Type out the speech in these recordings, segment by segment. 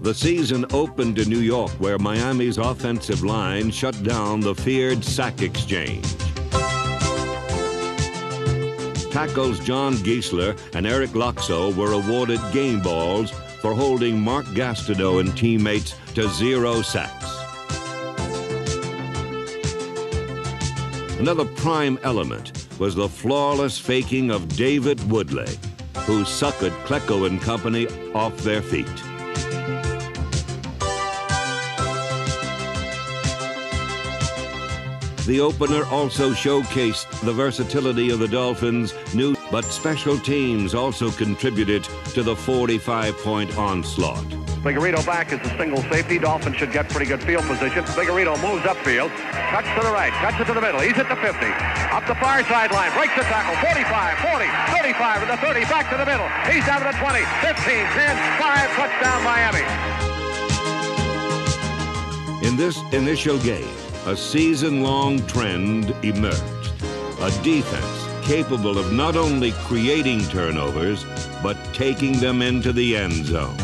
The season opened in New York, where Miami's offensive line shut down the feared sack exchange. Tackles John Giesler and Eric Loxo were awarded game balls for holding Mark Gastineau and teammates to 0 sacks. Another prime element was the flawless faking of David Woodley, who suckered Klecko and company off their feet. The opener also showcased the versatility of the Dolphins' new, but special teams also contributed to the 45-point onslaught. Vigorito back is a single safety. Dolphins should get pretty good field position. Vigorito moves upfield, cuts to the right, cuts it to the middle. He's at the 50. Up the far sideline, breaks the tackle. 45, 40, 35 to the 30, back to the middle. He's down to the 20, 15, 10, 5, touchdown Miami. In this initial game, a season-long trend emerged. A defense capable of not only creating turnovers, but taking them into the end zone.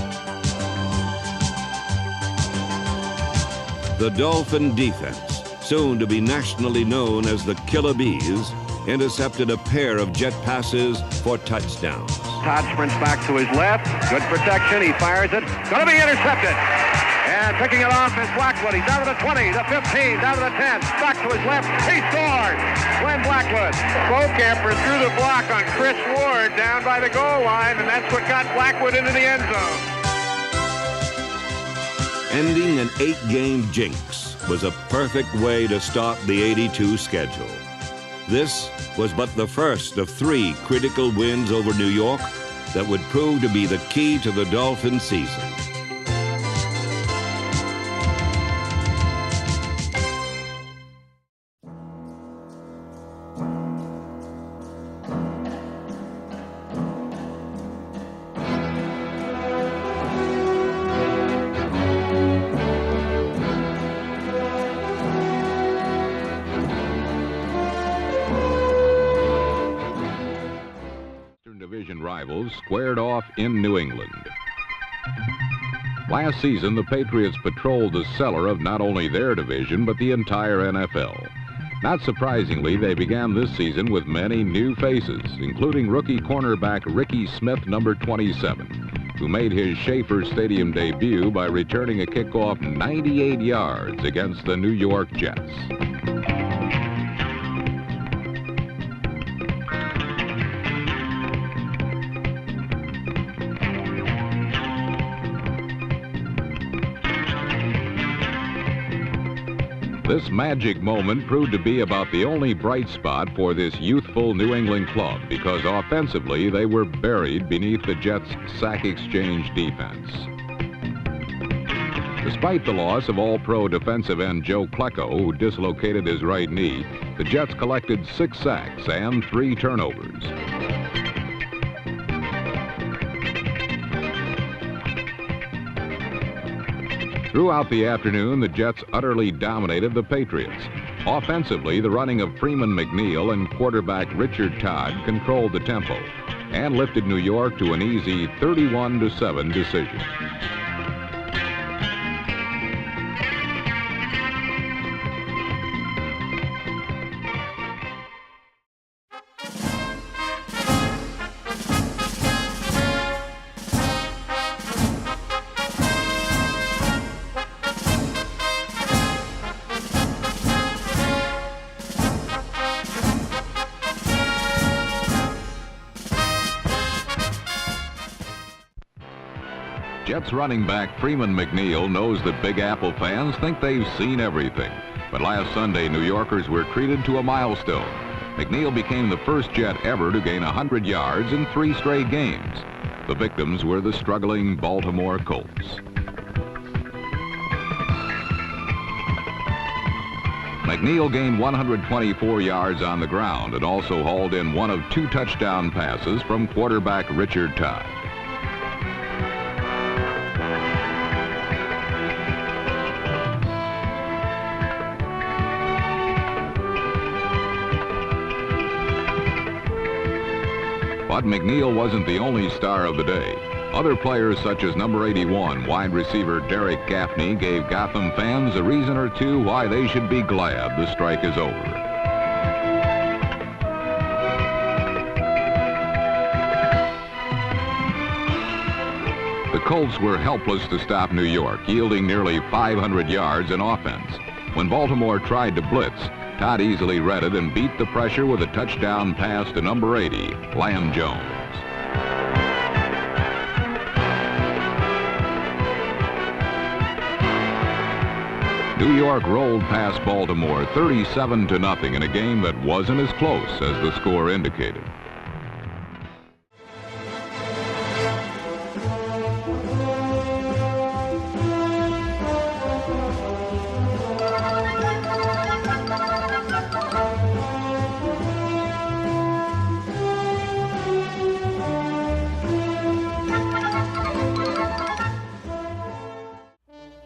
The Dolphin defense, soon to be nationally known as the Killer Bees, intercepted a pair of jet passes for touchdowns. Todd sprints back to his left. Good protection. He fires it. Going to be intercepted. And picking it off is Blackwood. He's down to the 20, the 15, down to the 10. Back to his left. He scores. Glenn Blackwood. Bowcamper threw the block on Chris Ward down by the goal line, and that's what got Blackwood into the end zone. Ending an 8-game jinx was a perfect way to start the 82 schedule. This was but the first of 3 critical wins over New York that would prove to be the key to the Dolphin season. Rivals squared off in New England. Last season, the Patriots patrolled the cellar of not only their division, but the entire NFL. Not surprisingly, they began this season with many new faces, including rookie cornerback Ricky Smith, number 27, who made his Schaefer Stadium debut by returning a kickoff 98 yards against the New York Jets. This magic moment proved to be about the only bright spot for this youthful New England club, because offensively they were buried beneath the Jets' sack exchange defense. Despite the loss of All-Pro defensive end Joe Klecko, who dislocated his right knee, the Jets collected 6 sacks and 3 turnovers. Throughout the afternoon, the Jets utterly dominated the Patriots. Offensively, the running of Freeman McNeil and quarterback Richard Todd controlled the tempo and lifted New York to an easy 31-7 decision. Jets running back Freeman McNeil knows that Big Apple fans think they've seen everything. But last Sunday, New Yorkers were treated to a milestone. McNeil became the first Jet ever to gain 100 yards in 3 straight games. The victims were the struggling Baltimore Colts. McNeil gained 124 yards on the ground and also hauled in one of 2 touchdown passes from quarterback Richard Todd. But McNeil wasn't the only star of the day. Other players such as number 81, wide receiver Derek Gaffney, gave Gotham fans a reason or two why they should be glad the strike is over. The Colts were helpless to stop New York, yielding nearly 500 yards in offense. When Baltimore tried to blitz, Todd easily read it and beat the pressure with a touchdown pass to number 80, Lamb Jones. New York rolled past Baltimore 37-0 in a game that wasn't as close as the score indicated.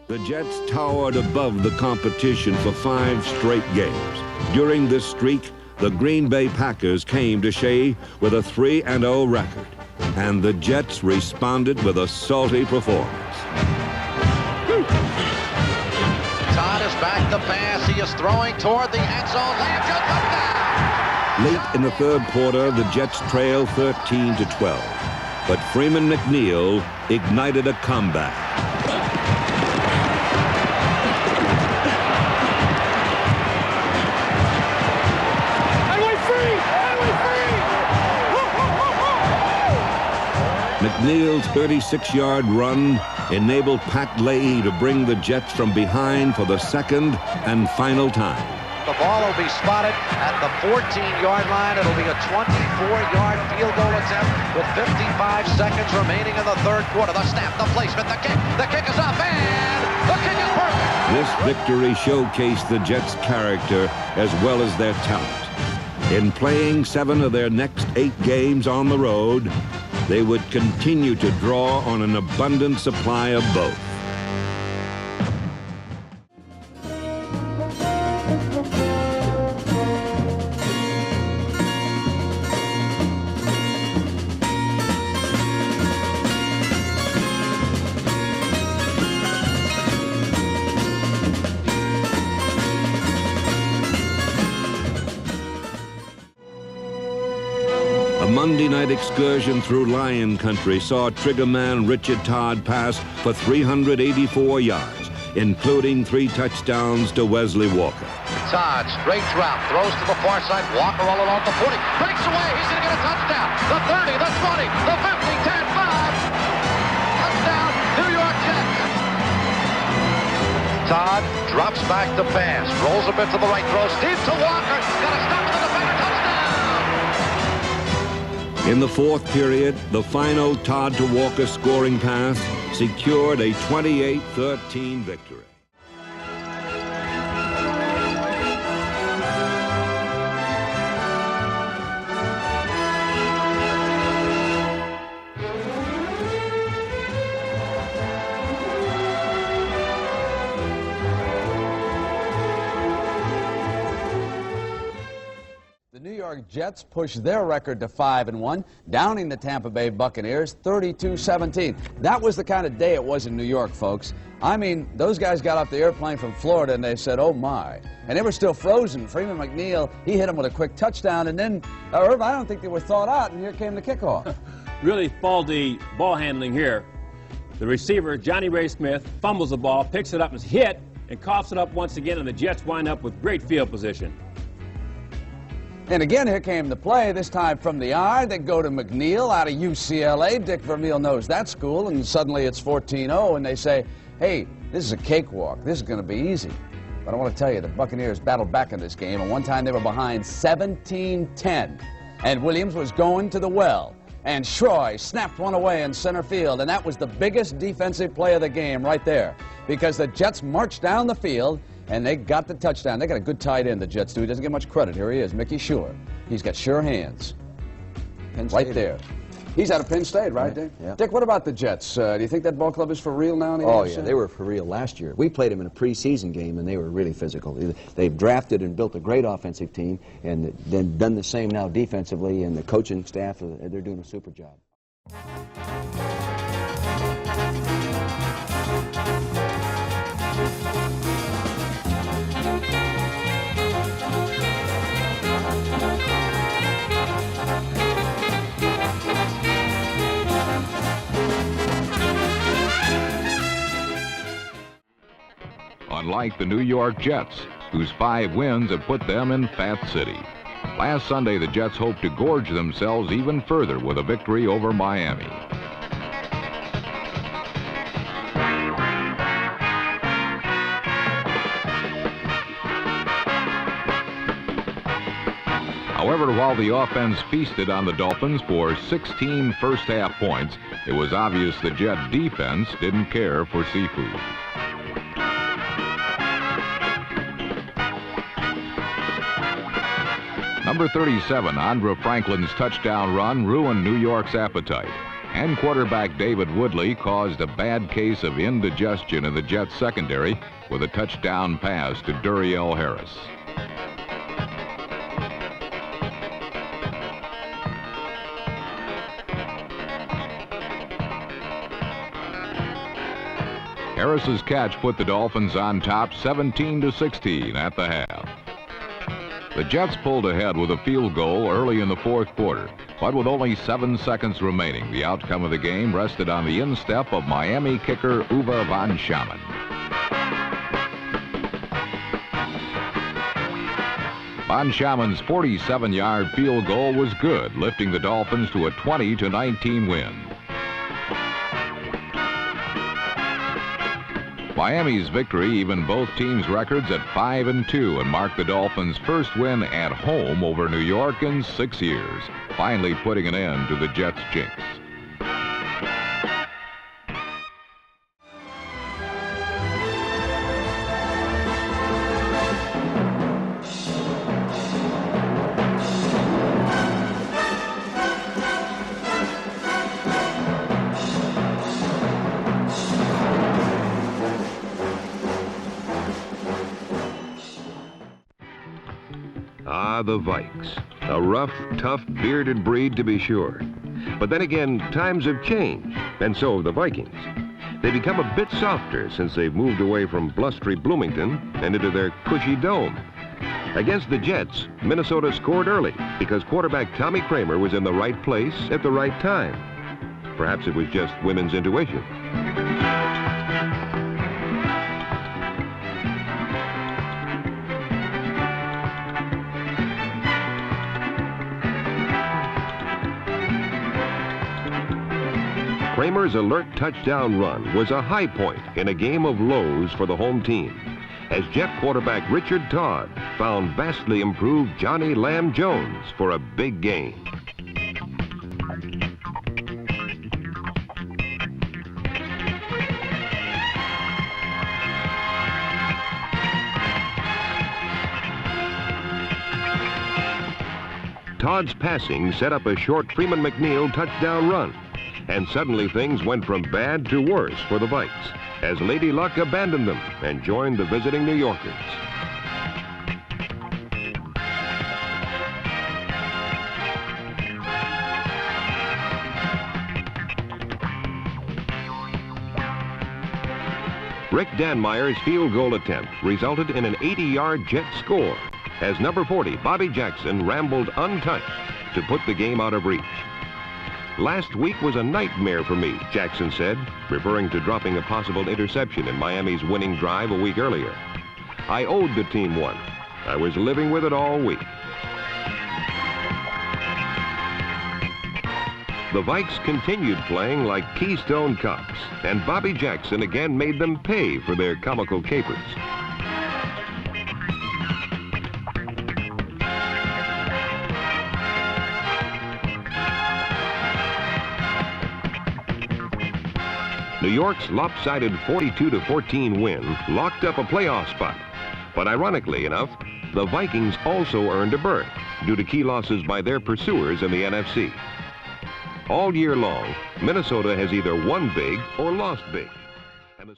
The Jets towered above the competition for 5 straight games. During this streak, the Green Bay Packers came to Shea with a 3-0 record, and the Jets responded with a salty performance. Todd is back to pass. He is throwing toward the end zone. Lamb Jones touchdown! Late in the third quarter, the Jets trailed 13-12, but Freeman McNeil ignited a comeback. McNeil's 36-yard run enabled Pat Leahy to bring the Jets from behind for the second and final time. The ball will be spotted at the 14-yard line. It'll be a 24-yard field goal attempt with 55 seconds remaining in the third quarter. The snap, the placement, the kick. The kick is up, and the kick is perfect. This victory showcased the Jets' character as well as their talent. In playing 7 of their next 8 games on the road, they would continue to draw on an abundant supply of both. A Monday night excursion through Lion Country saw triggerman Richard Todd pass for 384 yards, including 3 touchdowns to Wesley Walker. Todd, straight drop, throws to the far side. Walker all along the 40, breaks away. He's going to get a touchdown. The 30, the 20, the 50, 10, 5. Touchdown, New York Jets. Todd drops back to pass, rolls a bit to the right, throws deep to Walker. Got to stop the defender. Touchdown. In the fourth period, the final Todd to Walker scoring pass secured a 28-13 victory. The New York Jets pushed their record to 5-1, downing the Tampa Bay Buccaneers 32-17. That was the kind of day it was in New York, folks. I mean, those guys got off the airplane from Florida and they said, oh my. And they were still frozen. Freeman McNeil, he hit him with a quick touchdown, and then, Irv, I don't think they were thought out, and here came the kickoff. Really faulty ball handling here. The receiver, Johnny Ray Smith, fumbles the ball, picks it up and is hit, and coughs it up once again, and the Jets wind up with great field position. And again, here came the play, this time from the eye. They go to McNeil out of UCLA. Dick Vermeil knows that school, and suddenly it's 14-0, and they say, hey, this is a cakewalk. This is going to be easy. But I want to tell you, the Buccaneers battled back in this game, and one time they were behind 17-10, and Williams was going to the well, and Schroy snapped one away in center field, and that was the biggest defensive play of the game right there, because the Jets marched down the field, and they got the touchdown. They got a good tight end, the Jets do. He doesn't get much credit. Here he is, Mickey Schuler. He's got sure hands. Right there. He's out of Penn State, right, Dick? Yeah. Dick, what about the Jets? Do you think that ball club is for real now in the Oh, AFC? yeah, they were for real last year. We played them in a preseason game, and they were really physical. They've drafted and built a great offensive team, and then done the same now defensively, and the coaching staff, they're doing a super job. Unlike the New York Jets, whose 5 wins have put them in Fat City. Last Sunday, the Jets hoped to gorge themselves even further with a victory over Miami. However, while the offense feasted on the Dolphins for 16 first-half points, it was obvious the Jet defense didn't care for seafood. Number 37, Andra Franklin's touchdown run ruined New York's appetite, and quarterback David Woodley caused a bad case of indigestion in the Jets secondary with a touchdown pass to Duriel Harris. Harris's catch put the Dolphins on top 17-16 at the half. The Jets pulled ahead with a field goal early in the fourth quarter, but with only 7 seconds remaining, the outcome of the game rested on the instep of Miami kicker Uwe von Schamann. Von Schamann's 47-yard field goal was good, lifting the Dolphins to a 20-19 win. Miami's victory evened both teams' records at 5-2 and marked the Dolphins' first win at home over New York in 6 years, finally putting an end to the Jets' jinx. The Vikes. A rough, tough, bearded breed to be sure. But then again, times have changed, and so have the Vikings. They've become a bit softer since they've moved away from blustery Bloomington and into their cushy dome. Against the Jets, Minnesota scored early because quarterback Tommy Kramer was in the right place at the right time. Perhaps it was just women's intuition. Kramer's alert touchdown run was a high point in a game of lows for the home team, as Jet quarterback Richard Todd found vastly improved Johnny Lamb Jones for a big gain. Todd's passing set up a short Freeman McNeil touchdown run. And suddenly things went from bad to worse for the Vikes, as Lady Luck abandoned them and joined the visiting New Yorkers. Rick Danmeyer's field goal attempt resulted in an 80-yard Jet score, as number 40, Bobby Jackson, rambled untouched to put the game out of reach. Last week was a nightmare for me, Jackson said, referring to dropping a possible interception in Miami's winning drive a week earlier. I owed the team one. I was living with it all week. The Vikes continued playing like Keystone Cops, and Bobby Jackson again made them pay for their comical capers. New York's lopsided 42-14 win locked up a playoff spot. But ironically enough, the Vikings also earned a berth due to key losses by their pursuers in the NFC. All year long, Minnesota has either won big or lost big. And the...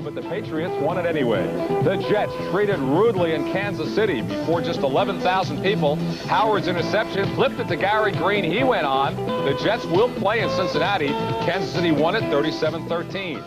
But the Patriots won it anyway. The Jets treated rudely in Kansas City before just 11,000 people. Howard's interception flipped it to Gary Green. He went on. The Jets will play in Cincinnati. Kansas City won it 37-13.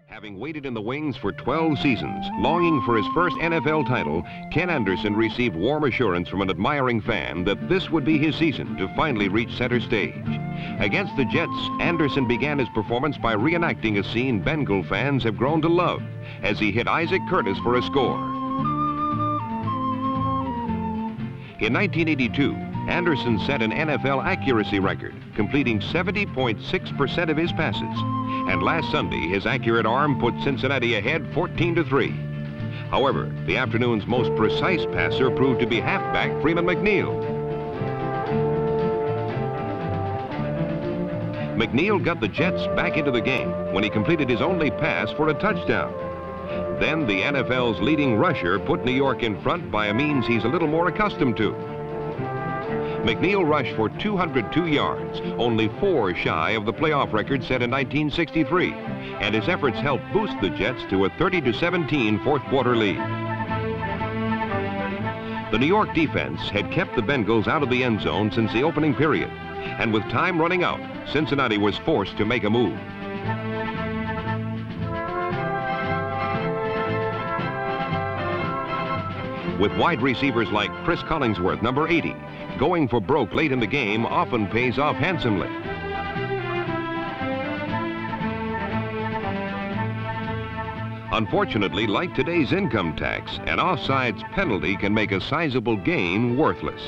Having waited in the wings for 12 seasons, longing for his first NFL title, Ken Anderson received warm assurance from an admiring fan that this would be his season to finally reach center stage. Against the Jets, Anderson began his performance by reenacting a scene Bengal fans have grown to love as he hit Isaac Curtis for a score. In 1982, Anderson set an NFL accuracy record, completing 70.6% of his passes. And last Sunday, his accurate arm put Cincinnati ahead 14-3. However, the afternoon's most precise passer proved to be halfback Freeman McNeil. McNeil got the Jets back into the game when he completed his only pass for a touchdown. Then the NFL's leading rusher put New York in front by a means he's a little more accustomed to. McNeil rushed for 202 yards, only 4 shy of the playoff record set in 1963, and his efforts helped boost the Jets to a 30-17 fourth quarter lead. The New York defense had kept the Bengals out of the end zone since the opening period, and with time running out, Cincinnati was forced to make a move. With wide receivers like Chris Collingsworth, number 80, going for broke late in the game often pays off handsomely. Unfortunately, like today's income tax, an offsides penalty can make a sizable gain worthless.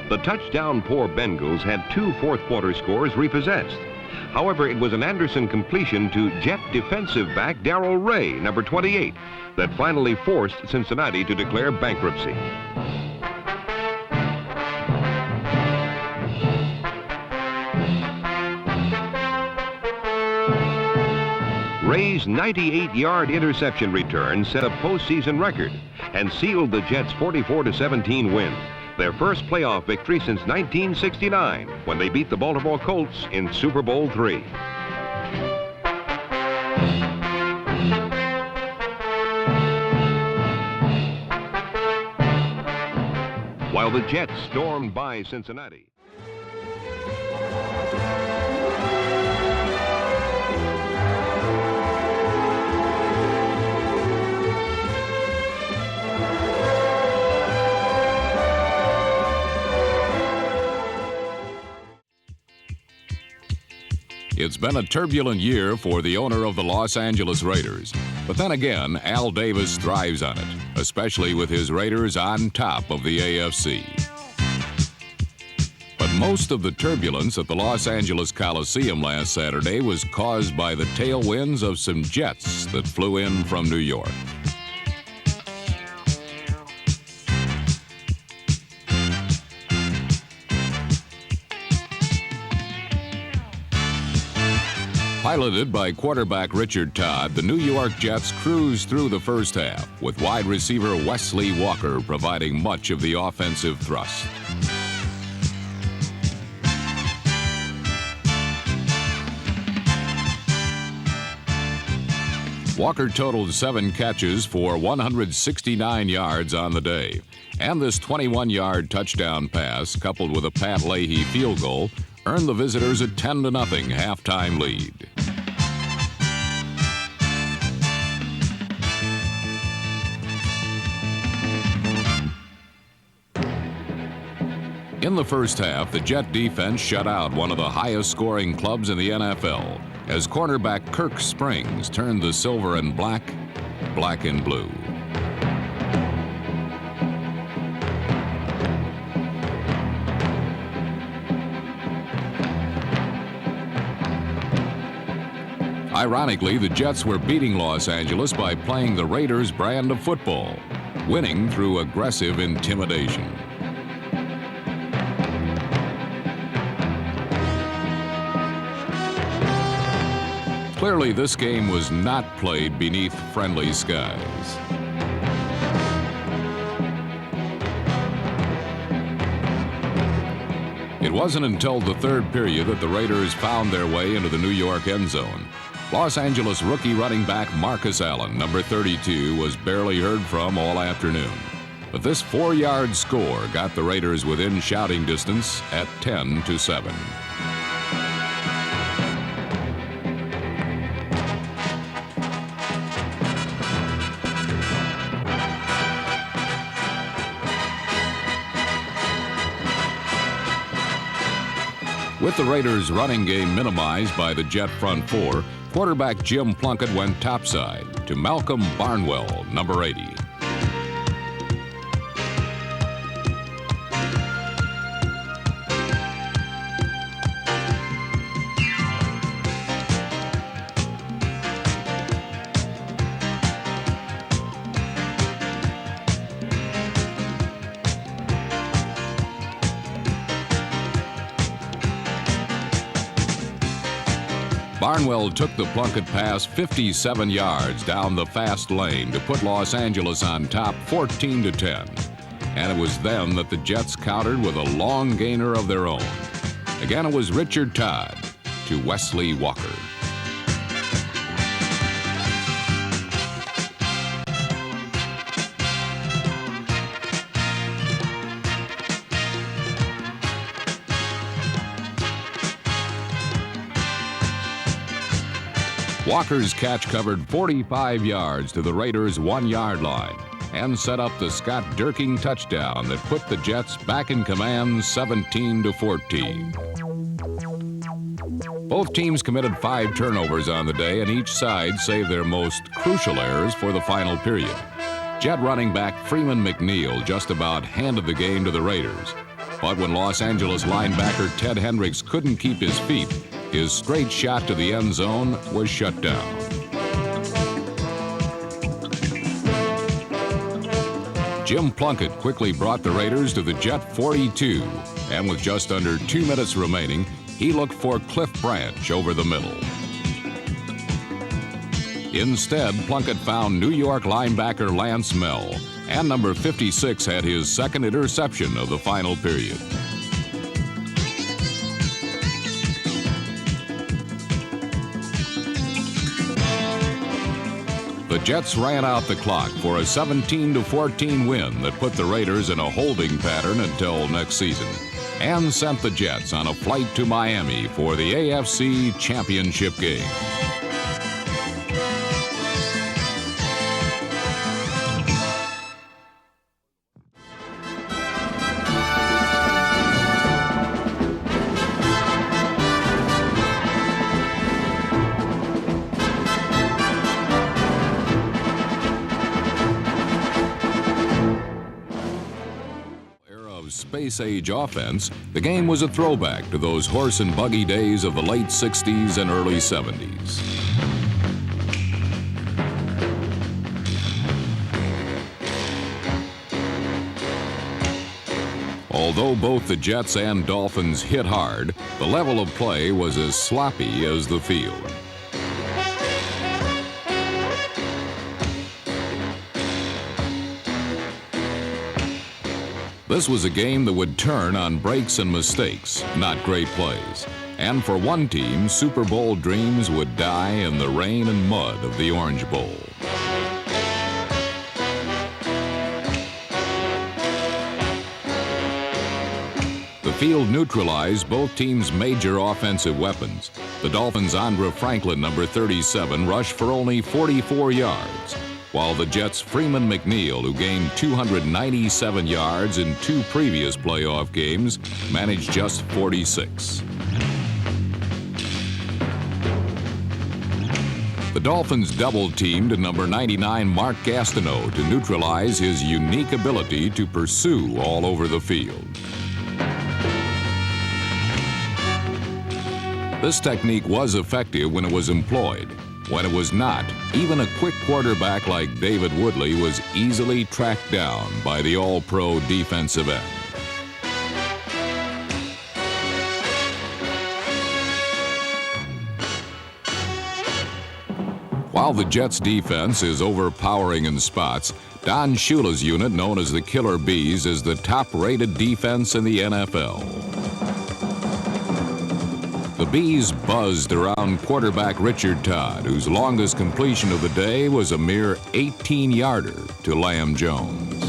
The touchdown-poor Bengals had 2 fourth-quarter scores repossessed. However, it was an Anderson completion to Jet defensive back Darrell Ray, number 28, that finally forced Cincinnati to declare bankruptcy. Ray's 98-yard interception return set a postseason record and sealed the Jets' 44-17 win, their first playoff victory since 1969, when they beat the Baltimore Colts in Super Bowl III. While the Jets stormed by Cincinnati. It's been a turbulent year for the owner of the Los Angeles Raiders. But then again, Al Davis thrives on it, especially with his Raiders on top of the AFC. But most of the turbulence at the Los Angeles Coliseum last Saturday was caused by the tailwinds of some jets that flew in from New York. Piloted by quarterback Richard Todd, the New York Jets cruised through the first half, with wide receiver Wesley Walker providing much of the offensive thrust. Walker totaled 7 catches for 169 yards on the day, and this 21-yard touchdown pass, coupled with a Pat Leahy field goal, earned the visitors a 10-0 halftime lead. In the first half, the Jet defense shut out one of the highest-scoring clubs in the NFL, as cornerback Kirk Springs turned the silver and black, black and blue. Ironically, the Jets were beating Los Angeles by playing the Raiders' brand of football, winning through aggressive intimidation. Clearly, this game was not played beneath friendly skies. It wasn't until the third period that the Raiders found their way into the New York end zone. Los Angeles rookie running back Marcus Allen, number 32, was barely heard from all afternoon. But this 4-yard score got the Raiders within shouting distance at 10-7. With the Raiders' running game minimized by the Jet front four, quarterback Jim Plunkett went topside to Malcolm Barnwell, number 80. Barnwell took the Plunkett pass 57 yards down the fast lane to put Los Angeles on top 14-10. And it was then that the Jets countered with a long gainer of their own. Again, it was Richard Todd to Wesley Walker. Walker's catch covered 45 yards to the Raiders' 1-yard line and set up the Scott Durking touchdown that put the Jets back in command 17-14. Both teams committed 5 turnovers on the day, and each side saved their most crucial errors for the final period. Jet running back Freeman McNeil just about handed the game to the Raiders. But when Los Angeles linebacker Ted Hendricks couldn't keep his feet, his straight shot to the end zone was shut down. Jim Plunkett quickly brought the Raiders to the Jet 42, and with just under 2 minutes remaining, he looked for Cliff Branch over the middle. Instead, Plunkett found New York linebacker Lance Mell, and number 56 had his second interception of the final period. The Jets ran out the clock for a 17-14 win that put the Raiders in a holding pattern until next season and sent the Jets on a flight to Miami for the AFC Championship game. Space-age offense, the game was a throwback to those horse and buggy days of the late 60s and early 70s. Although both the Jets and Dolphins hit hard, the level of play was as sloppy as the field. This was a game that would turn on breaks and mistakes, not great plays. And for one team, Super Bowl dreams would die in the rain and mud of the Orange Bowl. The field neutralized both teams' major offensive weapons. The Dolphins' Andre Franklin, number 37, rushed for only 44 yards. While the Jets' Freeman McNeil, who gained 297 yards in 2 previous playoff games, managed just 46. The Dolphins double-teamed number 99 Mark Gastineau to neutralize his unique ability to pursue all over the field. This technique was effective when it was employed. When it was not, even a quick quarterback like David Woodley was easily tracked down by the All-Pro defensive end. While the Jets' defense is overpowering in spots, Don Shula's unit, known as the Killer Bees, is the top-rated defense in the NFL. The Bees buzzed around quarterback Richard Todd, whose longest completion of the day was a mere 18-yarder to Lamb Jones.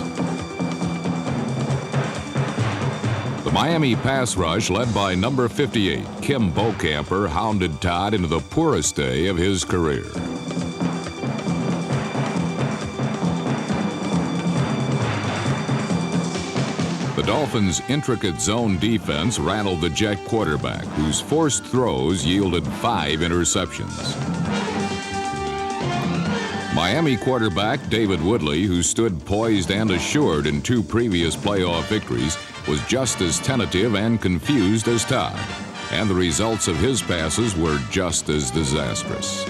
The Miami pass rush, led by number 58, Kim Bokamper, hounded Todd into the poorest day of his career. The Dolphins' intricate zone defense rattled the Jet quarterback, whose forced throws yielded 5 interceptions. Miami quarterback David Woodley, who stood poised and assured in 2 previous playoff victories, was just as tentative and confused as Todd, and the results of his passes were just as disastrous.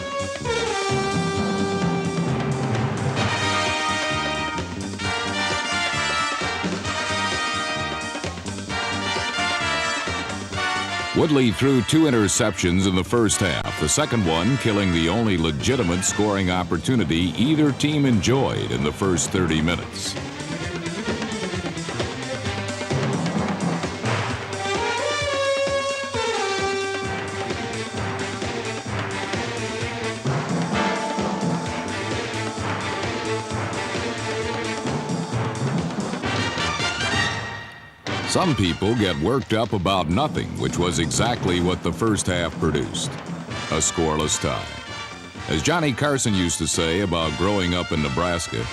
Woodley threw 2 interceptions in the first half, the second one killing the only legitimate scoring opportunity either team enjoyed in the first 30 minutes. Some people get worked up about nothing, which was exactly what the first half produced, a scoreless tie. As Johnny Carson used to say about growing up in Nebraska,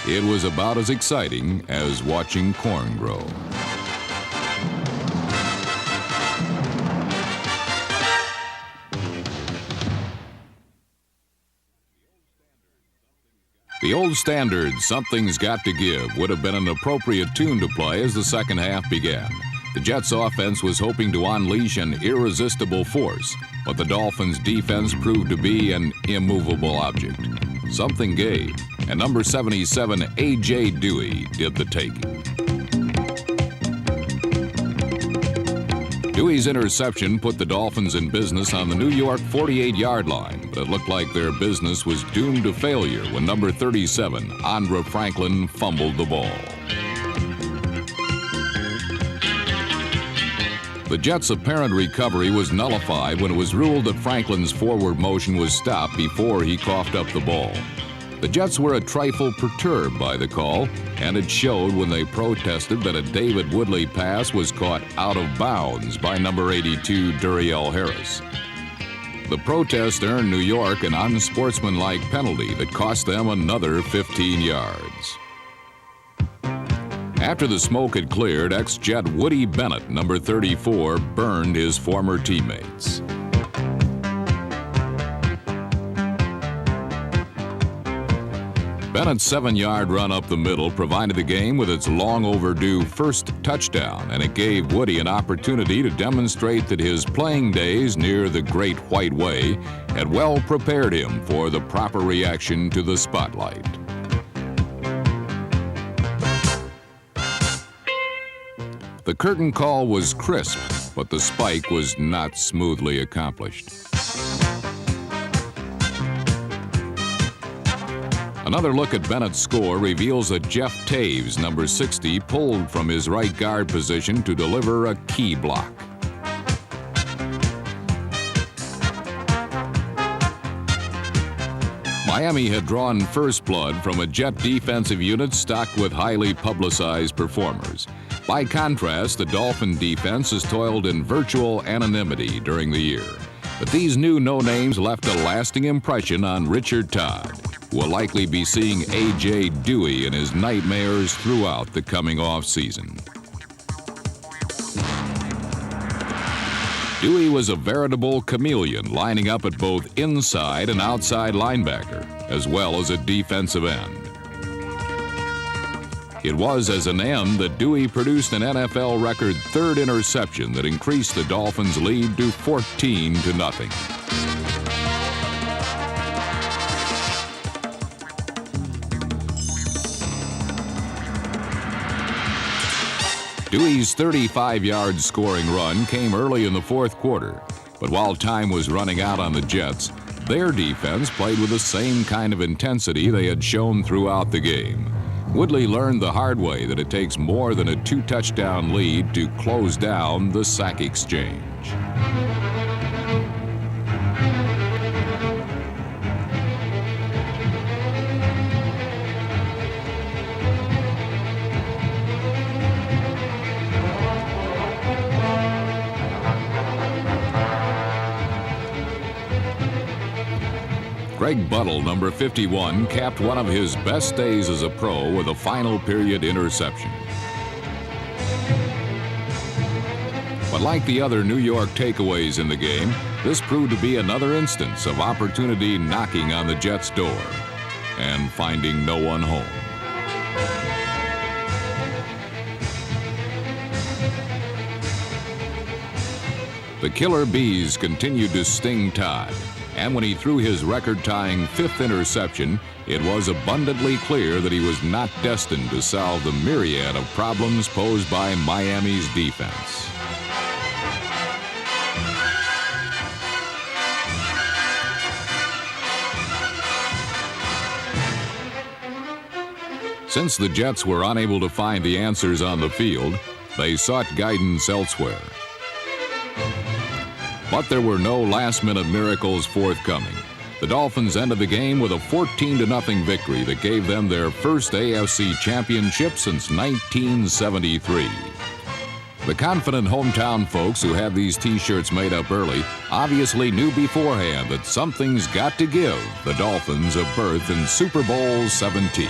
it was about as exciting as watching corn grow. The old standard, "Something's Got to Give," would have been an appropriate tune to play as the second half began. The Jets' offense was hoping to unleash an irresistible force, but the Dolphins' defense proved to be an immovable object. Something gave, and number 77, A.J. Dewey, did the taking. Dewey's interception put the Dolphins in business on the New York 48-yard line, but it looked like their business was doomed to failure when number 37, Andre Franklin, fumbled the ball. The Jets' apparent recovery was nullified when it was ruled that Franklin's forward motion was stopped before he coughed up the ball. The Jets were a trifle perturbed by the call, and it showed when they protested that a David Woodley pass was caught out of bounds by number 82, Duriel Harris. The protest earned New York an unsportsmanlike penalty that cost them another 15 yards. After the smoke had cleared, ex-Jet Woody Bennett, number 34, burned his former teammates. Bennett's 7-yard run up the middle provided the game with its long overdue first touchdown, and it gave Woody an opportunity to demonstrate that his playing days near the Great White Way had well prepared him for the proper reaction to the spotlight. The curtain call was crisp, but the spike was not smoothly accomplished. Another look at Bennett's score reveals that Jeff Taves, number 60, pulled from his right guard position to deliver a key block. Miami had drawn first blood from a Jet defensive unit stocked with highly publicized performers. By contrast, the Dolphin defense has toiled in virtual anonymity during the year. But these new no-names left a lasting impression on Richard Todd, who will likely be seeing A.J. Dewey in his nightmares throughout the coming off season. Dewey was a veritable chameleon, lining up at both inside and outside linebacker, as well as a defensive end. It was as an end that Dewey produced an NFL record third interception that increased the Dolphins' lead to 14-0. Dewey's 35-yard scoring run came early in the fourth quarter, but while time was running out on the Jets, their defense played with the same kind of intensity they had shown throughout the game. Woodley learned the hard way that it takes more than a 2-touchdown lead to close down the sack exchange. Greg Buttle, number 51, capped one of his best days as a pro with a final period interception. But like the other New York takeaways in the game, this proved to be another instance of opportunity knocking on the Jets' door and finding no one home. The Killer Bees continued to sting Todd. And when he threw his record-tying fifth interception, it was abundantly clear that he was not destined to solve the myriad of problems posed by Miami's defense. Since the Jets were unable to find the answers on the field, they sought guidance elsewhere. But there were no last-minute miracles forthcoming. The Dolphins ended the game with a 14-0 victory that gave them their first AFC championship since 1973. The confident hometown folks who had these T-shirts made up early obviously knew beforehand that something's got to give the Dolphins a berth in Super Bowl 17.